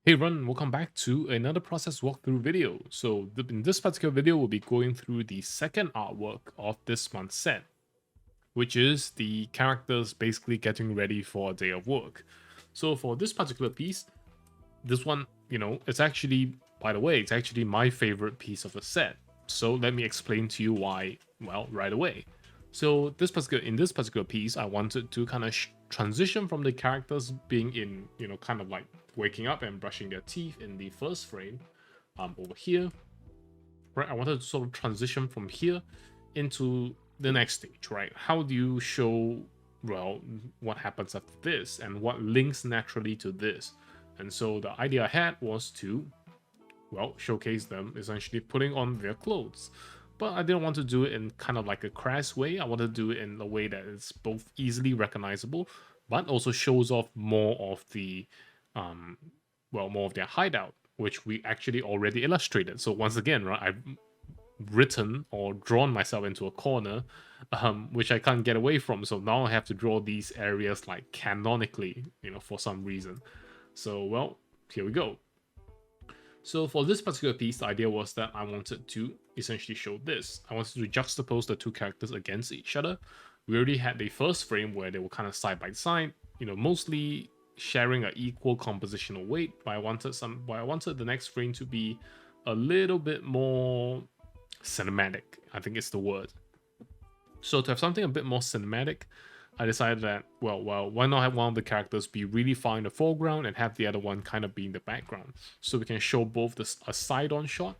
Hey everyone, welcome back to another process walkthrough video. In this particular video, we'll be going through the second artwork of this month's set, which is the characters basically getting ready for a day of work. So for this particular piece, this one, it's actually, by the way, it's actually my favorite piece of the set. So let me explain to you why, well, right away. So in this particular piece, I wanted to kind of transition from the characters being in, kind of like waking up and brushing their teeth in the first frame, over here, right? I wanted to sort of transition from here into the next stage, right? How do you show, well, what happens after this and what links naturally to this? And so the idea I had was to, well, showcase them essentially putting on their clothes. But I didn't want to do it in kind of like a crass way. I wanted to do it in a way that is both easily recognizable, but also shows off more of the, more of their hideout, which we actually already illustrated. So once again, right, I've written or drawn myself into a corner, which I can't get away from. So now I have to draw these areas like canonically, for some reason. So, well, here we go. So for this particular piece, the idea was that I wanted to essentially show this. I wanted to juxtapose the two characters against each other. We already had the first frame where they were kind of side by side, mostly sharing an equal compositional weight, but I wanted the next frame to be a little bit more cinematic. I think it's the word. So to have something a bit more cinematic, I decided that, well, why not have one of the characters be really far in the foreground and have the other one kind of be in the background, so we can show both a side-on shot.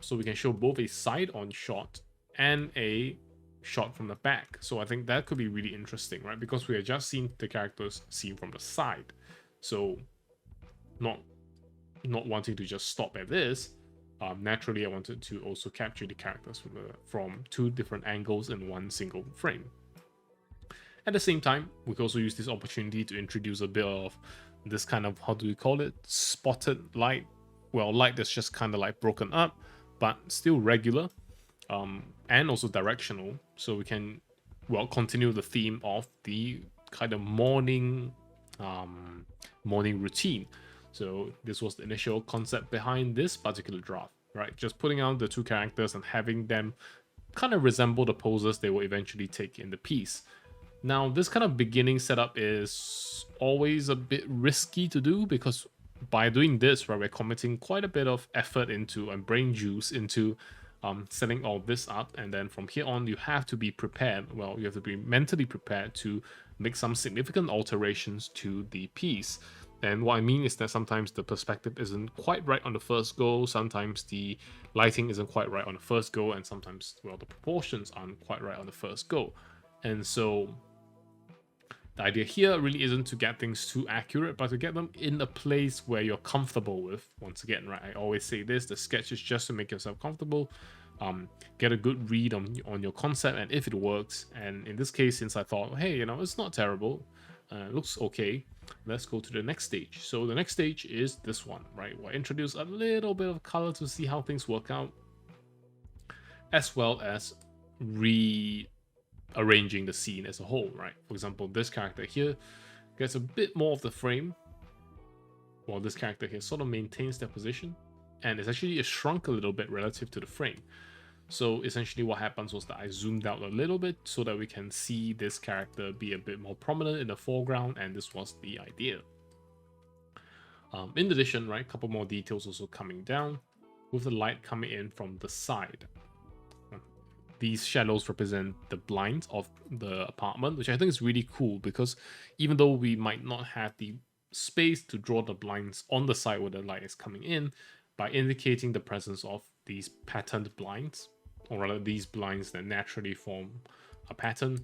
So we can show both a side-on shot and a shot from the back. So I think that could be really interesting, right? Because we are just seeing the characters seen from the side. So not wanting to just stop at this, naturally I wanted to also capture the characters from two different angles in one single frame. At the same time, we can also use this opportunity to introduce a bit of this kind of, how do we call it, spotted light. Well, light that's just kind of like broken up, but still regular, and also directional. So we can, well, continue the theme of the kind of morning routine. So this was the initial concept behind this particular draft, right? Just putting out the two characters and having them kind of resemble the poses they will eventually take in the piece. Now, this kind of beginning setup is always a bit risky to do because by doing this, right, we're committing quite a bit of effort into and brain juice into setting all this up. And then from here on, you have to be prepared. Well, you have to be mentally prepared to make some significant alterations to the piece. And what I mean is that sometimes the perspective isn't quite right on the first go, sometimes the lighting isn't quite right on the first go, and sometimes, well, the proportions aren't quite right on the first go. And so the idea here really isn't to get things too accurate, but to get them in a place where you're comfortable with. Once again, right, I always say this, the sketch is just to make yourself comfortable. Get a good read on your concept and if it works. And in this case, since I thought, hey, it's not terrible, it looks okay, let's go to the next stage. So the next stage is this one, right? We'll introduce a little bit of color to see how things work out, as well as rearranging the scene as a whole, right? For example, this character here gets a bit more of the frame, while this character here sort of maintains their position, and it's actually shrunk a little bit relative to the frame. So essentially what happens was that I zoomed out a little bit so that we can see this character be a bit more prominent in the foreground, and this was the idea. In addition, right, a couple more details also coming down, with the light coming in from the side. These shadows represent the blinds of the apartment, which I think is really cool because even though we might not have the space to draw the blinds on the side where the light is coming in, by indicating the presence of these patterned blinds, or rather these blinds that naturally form a pattern,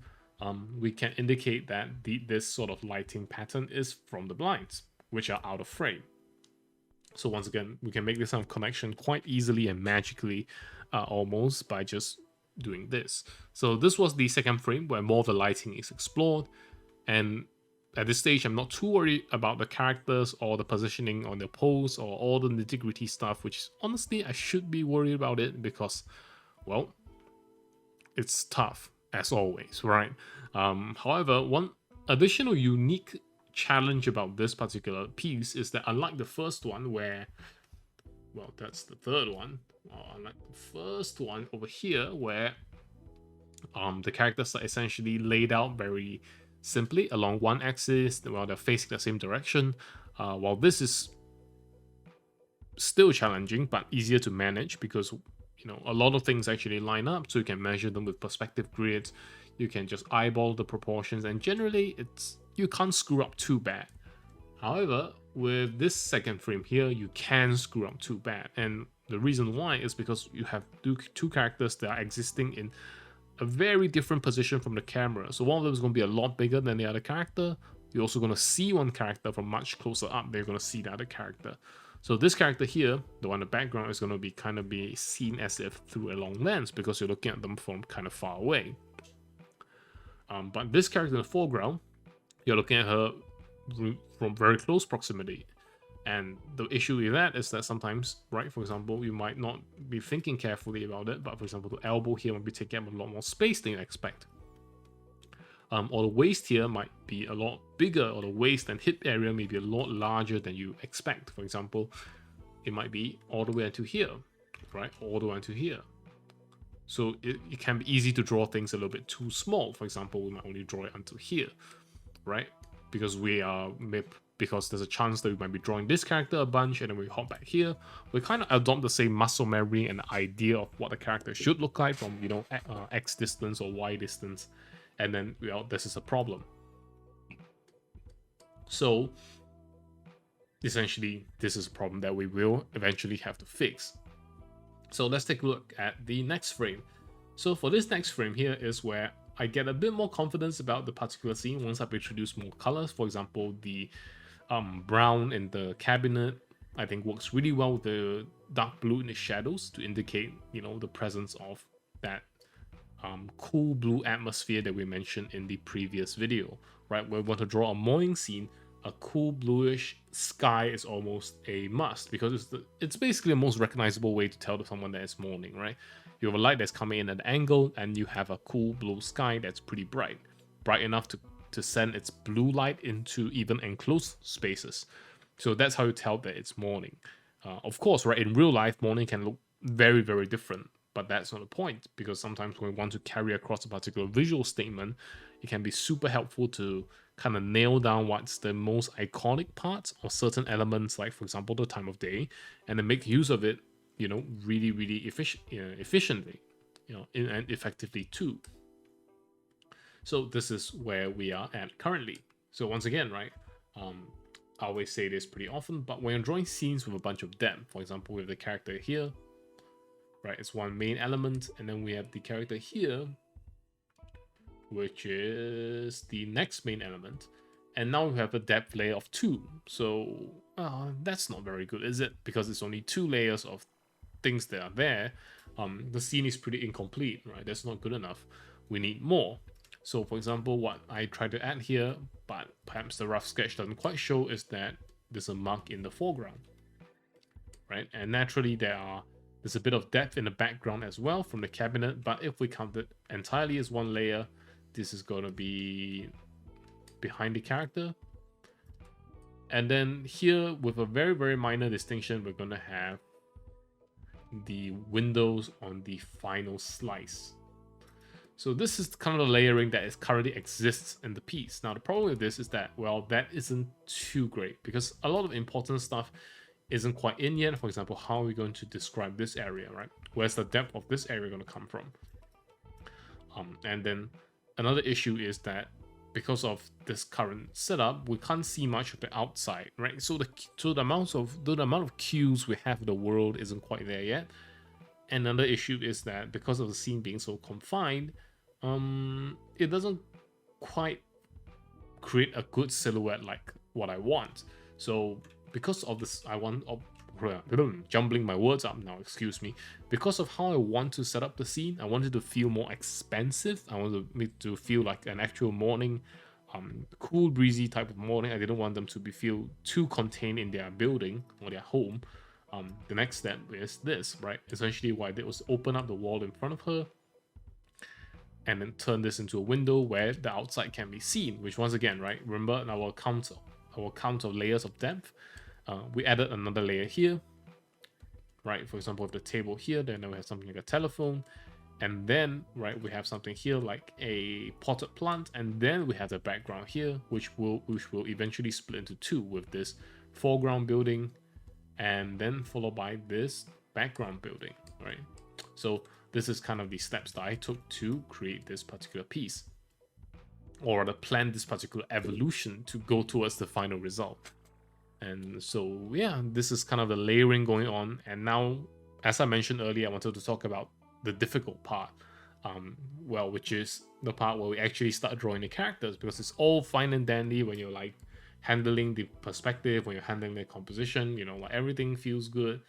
we can indicate that this sort of lighting pattern is from the blinds, which are out of frame. So once again, we can make this kind of connection quite easily and magically, almost by just doing this. So this was the second frame where more of the lighting is explored, and at this stage I'm not too worried about the characters or the positioning on their pose or all the nitty-gritty stuff, which honestly I should be worried about it because, well, it's tough as always, right? However, one additional unique challenge about this particular piece is that unlike the first one where, well, that's the third one, unlike the first one over here where the characters are essentially laid out very simply along one axis while they're facing the same direction, while this is still challenging but easier to manage because a lot of things actually line up, so you can measure them with perspective grids, you can just eyeball the proportions, and generally you can't screw up too bad. However, with this second frame here, you can screw up too bad, and the reason why is because you have two characters that are existing in a very different position from the camera. So one of them is going to be a lot bigger than the other character. You're also going to see one character from much closer up. They're going to see the other character. So this character here, the one in the background, is going to be kind of be seen as if through a long lens because you're looking at them from kind of far away. But this character in the foreground, you're looking at her from very close proximity. And the issue with that is that sometimes, right, for example, you might not be thinking carefully about it, but for example, the elbow here might be taking up a lot more space than you expect. Or the waist here might be a lot bigger, or the waist and hip area may be a lot larger than you expect. For example, it might be all the way until here, right? All the way until here. So it can be easy to draw things a little bit too small. For example, we might only draw it until here, right? Because there's a chance that we might be drawing this character a bunch, and then we hop back here. We kind of adopt the same muscle memory and idea of what the character should look like from X distance or Y distance, and then this is a problem. So essentially, this is a problem that we will eventually have to fix. So let's take a look at the next frame. So for this next frame here is where I get a bit more confidence about the particular scene once I've introduced more colors. For example, the brown in the cabinet, I think, works really well with the dark blue in the shadows to indicate, the presence of that cool blue atmosphere that we mentioned in the previous video, right? When we want to draw a morning scene, a cool bluish sky is almost a must because it's basically the most recognizable way to tell to someone that it's morning, right? You have a light that's coming in at an angle, and you have a cool blue sky that's pretty bright enough to send its blue light into even enclosed spaces. So that's how you tell that it's morning. Of course, right, in real life, morning can look very, very different, but that's not the point, because sometimes when we want to carry across a particular visual statement, it can be super helpful to kind of nail down what's the most iconic parts or certain elements, like for example the time of day, and then make use of it, really, really efficiently, and effectively too. So this is where we are at currently. So once again, right, I always say this pretty often, but when you're drawing scenes with a bunch of depth, for example, with the character here, right, it's one main element, and then we have the character here, which is the next main element, and now we have a depth layer of 2. So that's not very good, is it? Because it's only 2 layers of things that are there. The scene is pretty incomplete, right? That's not good enough. We need more. So for example, what I try to add here, but perhaps the rough sketch doesn't quite show, is that there's a mark in the foreground, right? And naturally there's a bit of depth in the background as well from the cabinet, but if we count it entirely as one layer, this is going to be behind the character. And then here, with a very, very minor distinction, we're going to have the windows on the final slice. So this is kind of the layering that currently exists in the piece. Now the problem with this is that, well, that isn't too great because a lot of important stuff isn't quite in yet. For example, how are we going to describe this area, right? Where's the depth of this area going to come from? And then another issue is that because of this current setup, we can't see much of the outside, right? So the amount of cues we have in the world isn't quite there yet. Another issue is that because of the scene being so confined, it doesn't quite create a good silhouette like what I want. So because of this, jumbling my words up now, excuse me. Because of how I want to set up the scene, I wanted to feel more expansive. I wanted to feel like an actual morning, cool, breezy type of morning. I didn't want them to feel too contained in their building or their home. The next step is this, right? Essentially what I did was open up the wall in front of her and then turn this into a window where the outside can be seen, which once again, right, remember in our count of layers of depth, we added another layer here, right? For example, with the table here, then we have something like a telephone, and then, right, we have something here like a potted plant, and then we have the background here, which will eventually split into two with this foreground building, and then followed by this background building, right? So this is kind of the steps that I took to create this particular piece, or rather plan this particular evolution to go towards the final result. And so yeah, this is kind of the layering going on. And now, as I mentioned earlier, I wanted to talk about the difficult part, well, which is the part where we actually start drawing the characters, because it's all fine and dandy when you're like handling the perspective, when you're handling the composition, you know, like everything feels good,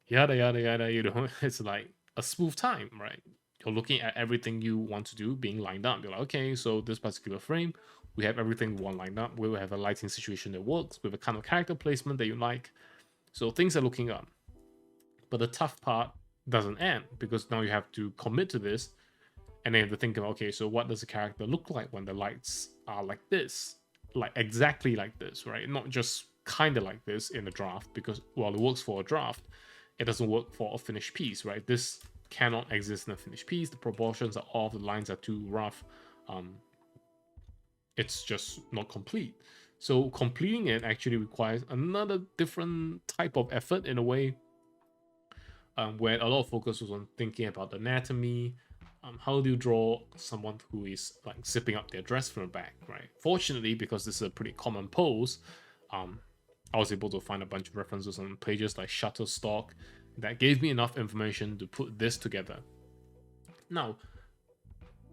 yada yada yada, you know. It's like a smooth time, right? You're looking at everything you want to do being lined up. You're like, okay, so this particular frame, we have everything we want lined up. We will have a lighting situation that works with a kind of character placement that you like. So things are looking up. But the tough part doesn't end, because now you have to commit to this, and then you have to think about, okay, so what does the character look like when the lights are like this, like exactly like this, right? Not just kind of like this in a draft, because while it works for a draft, it doesn't work for a finished piece, right? This cannot exist in a finished piece. The proportions are off, the lines are too rough. It's just not complete. So completing it actually requires another different type of effort in a way, where a lot of focus was on thinking about the anatomy. How do you draw someone who is like zipping up their dress from the back, right? Fortunately, because this is a pretty common pose, I was able to find a bunch of references on pages like Shutterstock that gave me enough information to put this together. Now,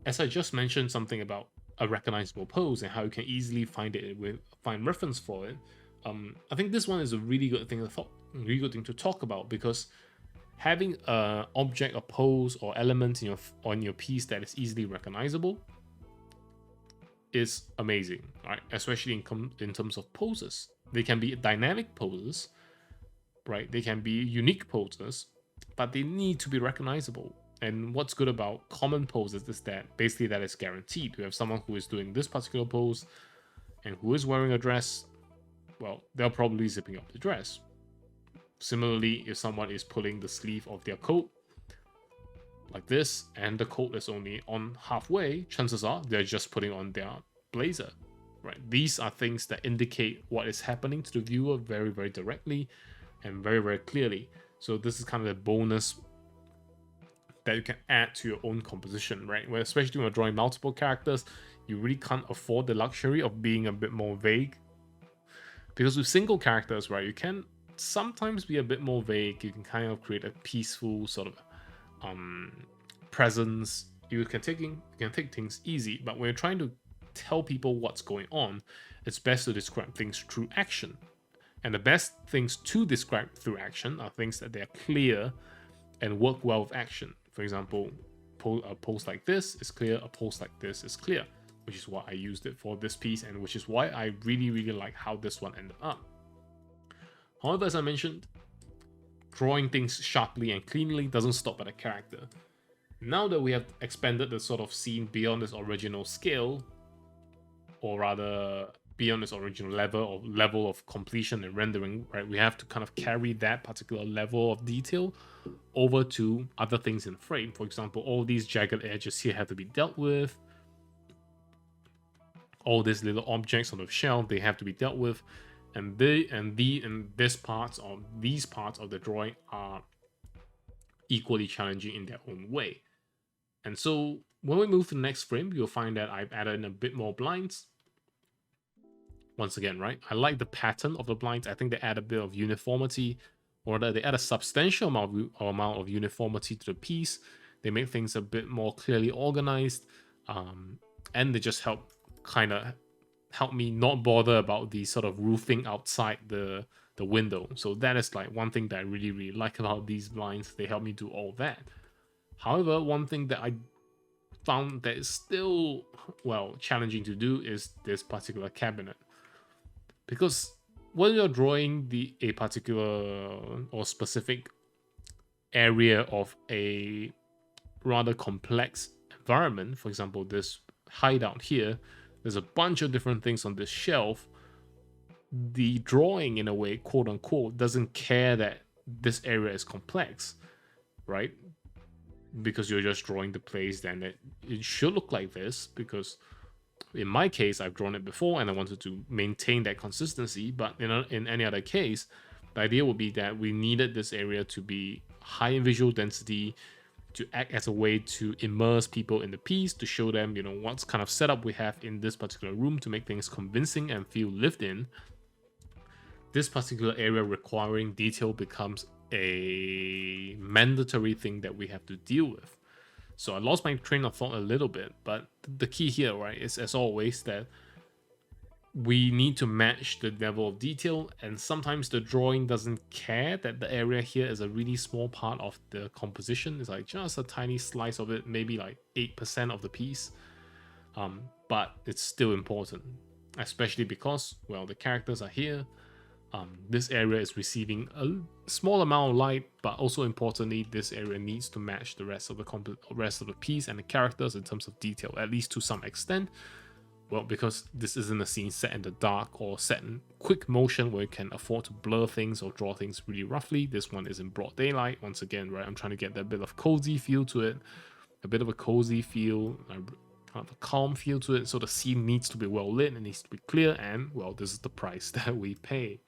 as I just mentioned something about a recognizable pose and how you can easily find reference for it, I think this one is a really good thing to talk about, because having an object, a pose, or element on your piece that is easily recognizable is amazing, right? Especially in terms of poses. They can be dynamic poses, right? They can be unique poses, but they need to be recognizable. And what's good about common poses is that basically that is guaranteed. You have someone who is doing this particular pose and who is wearing a dress, well, they're probably zipping up the dress. Similarly, if someone is pulling the sleeve of their coat like this, and the coat is only on halfway, chances are they're just putting on their blazer, right? These are things that indicate what is happening to the viewer very, very directly and very, very clearly. So this is kind of a bonus that you can add to your own composition, right? Where especially when you're drawing multiple characters, you really can't afford the luxury of being a bit more vague. Because with single characters, right, you can sometimes be a bit more vague. You can kind of create a peaceful sort of presence. You can take things easy, but when you're trying to tell people what's going on, it's best to describe things through action. And the best things to describe through action are things that they're clear and work well with action. For example, a pose like this is clear, a pose like this is clear, which is why I used it for this piece, and which is why I really, really like how this one ended up. However, as I mentioned, drawing things sharply and cleanly doesn't stop at a character. Now that we have expanded the sort of scene beyond this original scale, or rather beyond this original level of completion and rendering, right, we have to kind of carry that particular level of detail over to other things in the frame. For example, all these jagged edges here have to be dealt with. All these little objects on the shelf, they have to be dealt with. And these parts of the drawing are equally challenging in their own way. And so when we move to the next frame, you'll find that I've added in a bit more blinds. Once again, right, I like the pattern of the blinds. I think they add a bit of uniformity, or that they add a substantial amount of uniformity to the piece. They make things a bit more clearly organized, and they just help me not bother about the sort of roofing outside the window. So that is like one thing that I really, really like about these blinds. They help me do all that. However, one thing that I found that is still, well, challenging to do is this particular cabinet. Because when you're drawing a particular or specific area of a rather complex environment, for example, this hideout here, there's a bunch of different things on this shelf. The drawing, in a way, quote unquote, doesn't care that this area is complex, right? Because you're just drawing the place, then it should look like this, because in my case, I've drawn it before and I wanted to maintain that consistency. But in any other case, the idea would be that we needed this area to be high in visual density, to act as a way to immerse people in the piece, to show them, what kind of setup we have in this particular room to make things convincing and feel lived in. This particular area requiring detail becomes a mandatory thing that we have to deal with. So I lost my train of thought a little bit, but the key here, right, is as always that we need to match the level of detail, and sometimes the drawing doesn't care that the area here is a really small part of the composition. It's like just a tiny slice of it, maybe like 8% of the piece, but it's still important, especially because, well, the characters are here. This area is receiving a small amount of light, but also importantly, this area needs to match the rest of the piece and the characters in terms of detail, at least to some extent. Well, because this isn't a scene set in the dark or set in quick motion where you can afford to blur things or draw things really roughly. This one is in broad daylight. Once again, right, I'm trying to get that bit of cozy feel to it, a bit of a cozy feel, kind of a calm feel to it. So the scene needs to be well lit, it needs to be clear, and well, this is the price that we pay.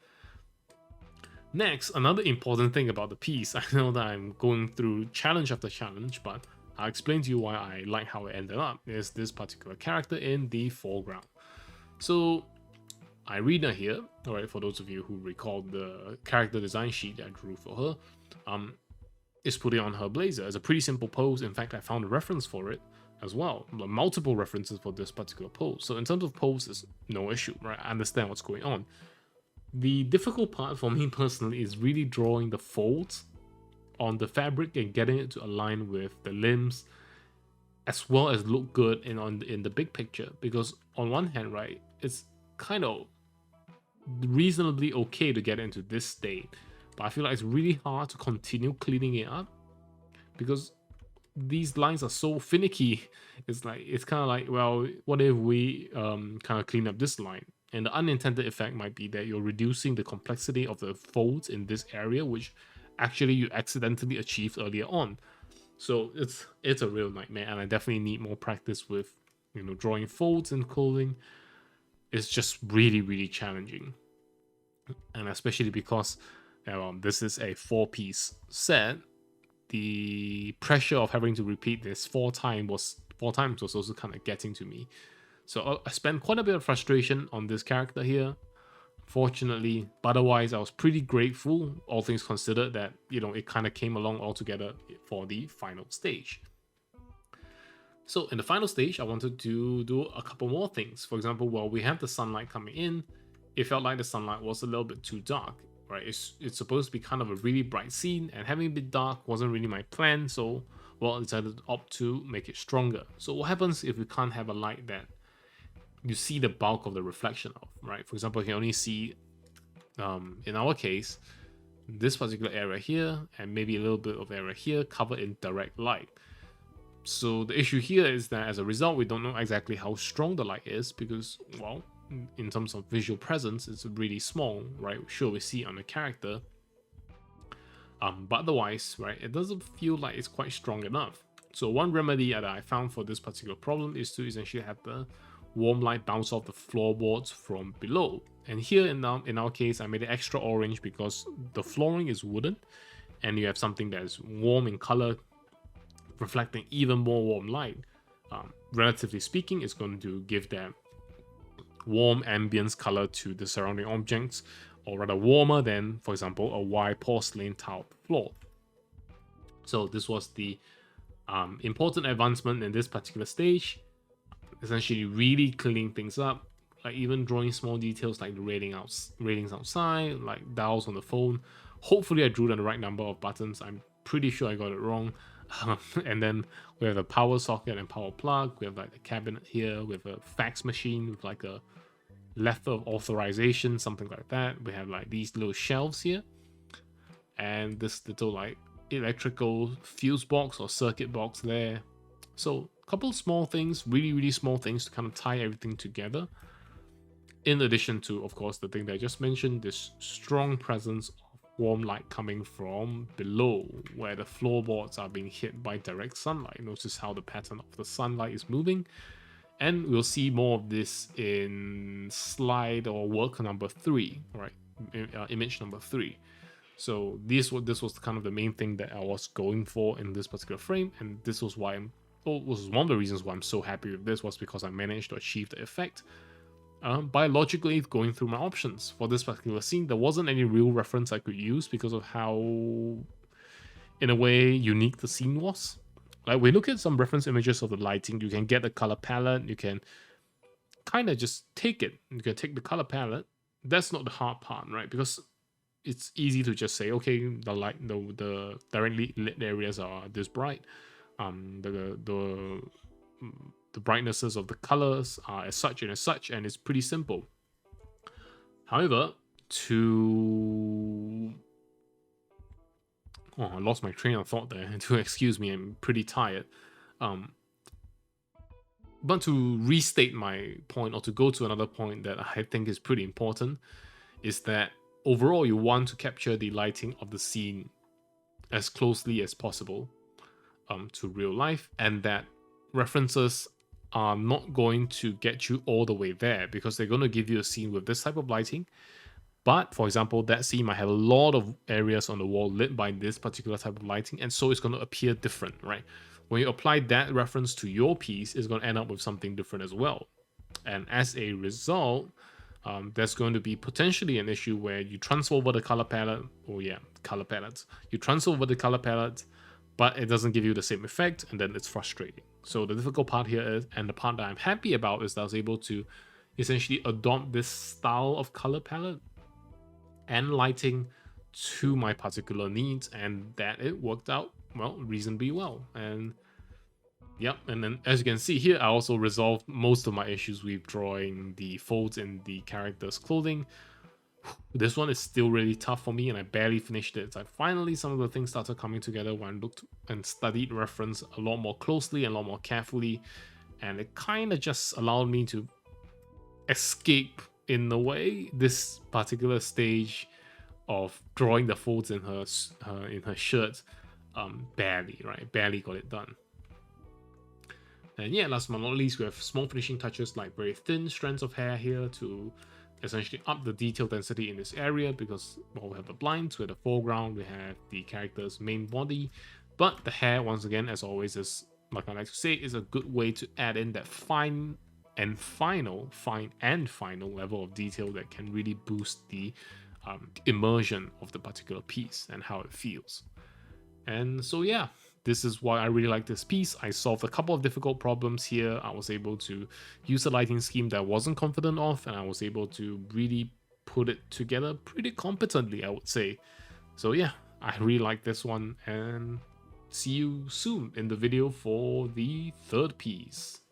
Next, another important thing about the piece, I know that I'm going through challenge after challenge, but I'll explain to you why I like how it ended up, is this particular character in the foreground. So, Irina here, alright, for those of you who recall the character design sheet that I drew for her, is putting on her blazer. It's a pretty simple pose. In fact, I found a reference for it as well, multiple references for this particular pose. So in terms of pose, it's no issue, right? I understand what's going on. The difficult part for me personally is really drawing the folds on the fabric and getting it to align with the limbs, as well as look good in the big picture. Because on one hand, right, it's kind of reasonably okay to get into this state, but I feel like it's really hard to continue cleaning it up because these lines are so finicky. It's kind of like, well, what if we kind of clean up this line? And the unintended effect might be that you're reducing the complexity of the folds in this area, which actually you accidentally achieved earlier on. So it's a real nightmare, and I definitely need more practice with drawing folds in clothing. It's just really, really challenging, and especially because this is a 4-piece set, the pressure of having to repeat this four times was also kind of getting to me. So I spent quite a bit of frustration on this character here, fortunately, but otherwise I was pretty grateful, all things considered, that it kind of came along all together for the final stage. So in the final stage, I wanted to do a couple more things. For example, while we have the sunlight coming in, it felt like the sunlight was a little bit too dark, right? It's supposed to be kind of a really bright scene, and having it be dark wasn't really my plan, so I decided to opt to make it stronger. So what happens if we can't have a light that you see the bulk of the reflection of, right? For example, you can only see, in our case, this particular area here and maybe a little bit of area here covered in direct light. So the issue here is that as a result, we don't know exactly how strong the light is because, well, in terms of visual presence, it's really small, right? Sure, we see it on the character, but otherwise, right, it doesn't feel like it's quite strong enough. So one remedy that I found for this particular problem is to essentially have the warm light bounce off the floorboards from below. And here in our case, I made it extra orange because the flooring is wooden and you have something that is warm in color, reflecting even more warm light. Relatively speaking, it's going to give that warm ambience color to the surrounding objects, or rather warmer than, for example, a white porcelain tiled floor. So this was the important advancement in this particular stage. Essentially really cleaning things up, like even drawing small details like the railings outside, like dials on the phone. Hopefully I drew the right number of buttons. I'm pretty sure I got it wrong. And then we have a power socket and power plug. We have like the cabinet here with a fax machine with like a letter of authorization, something like that. We have like these little shelves here and this little like electrical fuse box or circuit box there. So couple small things, really small things to kind of tie everything together. In addition to, of course, the thing that I just mentioned, this strong presence of warm light coming from below, where the floorboards are being hit by direct sunlight. Notice how the pattern of the sunlight is moving. And we'll see more of this in slide or work number 3, right? Image number 3. So this was kind of the main thing that I was going for in this particular frame, and this was why was one of the reasons why I'm so happy with this, was because I managed to achieve the effect. By logically going through my options for this particular scene, there wasn't any real reference I could use because of how, in a way, unique the scene was. Like, we look at some reference images of the lighting, you can get the color palette, you can kind of just take it. You can take the color palette. That's not the hard part, right? Because it's easy to just say, okay, the directly lit areas are this bright. The brightnesses of the colors are as such, and it's pretty simple. However, I lost my train of thought there. To excuse me, I'm pretty tired. But to restate my point, or to go to another point that I think is pretty important, is that overall you want to capture the lighting of the scene as closely as possible to real life, and that references are not going to get you all the way there, because they're going to give you a scene with this type of lighting. But for example, that scene might have a lot of areas on the wall lit by this particular type of lighting, and so it's going to appear different, right? When you apply that reference to your piece, it's going to end up with something different as well. And as a result, there's going to be potentially an issue where you transfer over the color palette. Oh yeah, color palettes. You transfer over the color palette, but it doesn't give you the same effect, and then it's frustrating. So the difficult part here is, and the part that I'm happy about, is that I was able to essentially adopt this style of color palette and lighting to my particular needs, and that it worked out, well, reasonably well. And yep, and then as you can see here, I also resolved most of my issues with drawing the folds in the character's clothing. This one is still really tough for me, and I barely finished it. So finally, some of the things started coming together when I looked and studied reference a lot more closely and a lot more carefully, and it kind of just allowed me to escape, in a way, this particular stage of drawing the folds in her shirt. Barely got it done. And yeah, last but not least, we have small finishing touches like very thin strands of hair here to essentially up the detail density in this area, because, well, we have the blinds, we have the foreground, we have the character's main body, but the hair, once again, as always, is, like I like to say, is a good way to add in that fine and final level of detail that can really boost the immersion of the particular piece and how it feels. And so yeah, this is why I really like this piece. I solved a couple of difficult problems here. I was able to use a lighting scheme that I wasn't confident of, and I was able to really put it together pretty competently, I would say. So yeah, I really like this one, and see you soon in the video for the third piece.